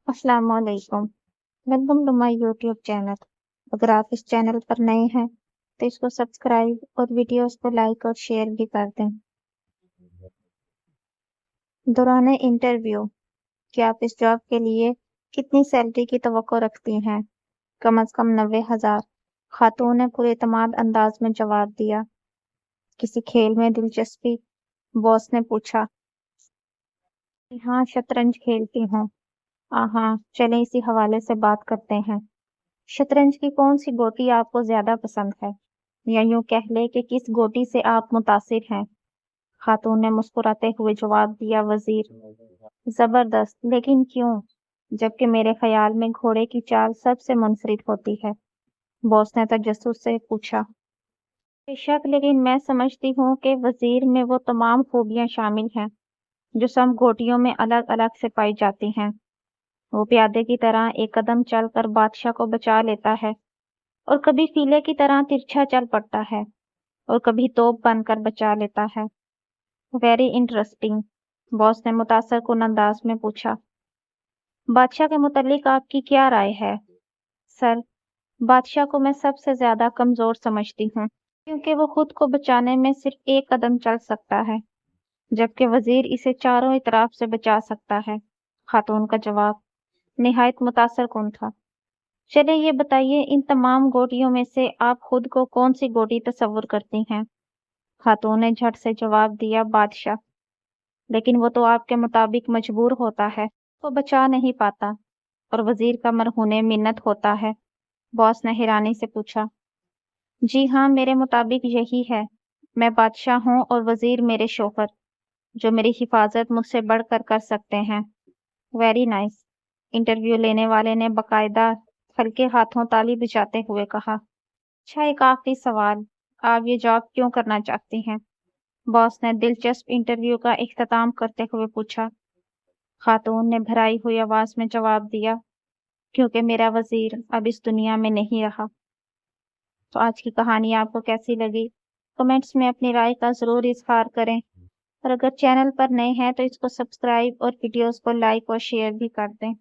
अस्सलाम वालेकुम। Welcome to my YouTube channel. अगर आप इस चैनल पर नए हैं तो इसको सब्सक्राइब और वीडियोस को लाइक और शेयर भी कर दें। दौरान इंटरव्यू, क्या आप इस जॉब के लिए कितनी सैलरी की तवक्को रखती हैं? कम से कम 90,000। खातून ने पूरे एतमाद अंदाज में जवाब दिया। किसी खेल में दिलचस्पी? बॉस ने पूछा। हाँ, शतरंज खेलती हूँ। हाँ, चलें इसी हवाले से बात करते हैं। शतरंज की कौन सी गोटी आपको ज्यादा पसंद है, या यूं कह ले कि किस गोटी से आप मुतासिर हैं? खातून ने मुस्कुराते हुए जवाब दिया, वजीर। जबरदस्त, लेकिन क्यों? जबकि मेरे ख्याल में घोड़े की चाल सबसे मुनफरिद होती है। बॉस ने तजस्सुस से पूछा। बेशक, लेकिन मैं समझती हूँ कि वजीर में वो तमाम खूबियां शामिल हैं जो सब गोटियों में अलग अलग से पाई जाती हैं। वो प्यादे की तरह एक कदम चलकर बादशाह को बचा लेता है, और कभी फीले की तरह तिरछा चल पड़ता है, और कभी तोप बनकर बचा लेता है। वेरी इंटरेस्टिंग, बॉस ने मुतासर कुन अंदाज में पूछा। बादशाह के मुतालिक आपकी क्या राय है? सर, बादशाह को मैं सबसे ज्यादा कमजोर समझती हूँ, क्योंकि वो खुद को बचाने में सिर्फ एक कदम चल सकता है, जबकि वजीर इसे चारों इतराफ से बचा सकता है। खातून का जवाब निहायत मुतासर कुन था। चलिए ये बताइए, इन तमाम गोटियों में से आप खुद को कौन सी गोटी तस्वुर करती हैं? खातून ने झट से जवाब दिया, बादशाह। लेकिन वो तो आपके मुताबिक मजबूर होता है, वो बचा नहीं पाता, और वजीर का मरहूने मिन्नत होता है। बॉस ने हैरानी से पूछा। जी हाँ, मेरे मुताबिक यही है। मैं बादशाह हूँ और वजीर मेरे शोहर, जो मेरी हिफाजत मुझसे बढ़कर कर सकते हैं। वेरी नाइस, इंटरव्यू लेने वाले ने बाकायदा हल्के हाथों ताली बजाते हुए कहा। अच्छा, एक आखिरी सवाल, आप ये जॉब क्यों करना चाहती हैं? बॉस ने दिलचस्प इंटरव्यू का इख्तिताम करते हुए पूछा। खातून ने भराई हुई आवाज में जवाब दिया, क्योंकि मेरा वजीर अब इस दुनिया में नहीं रहा। तो आज की कहानी आपको कैसी लगी? कमेंट्स में अपनी राय का जरूर इजहार करें, और अगर चैनल पर नए हैं तो इसको सब्सक्राइब और वीडियोस को लाइक और शेयर भी कर दें।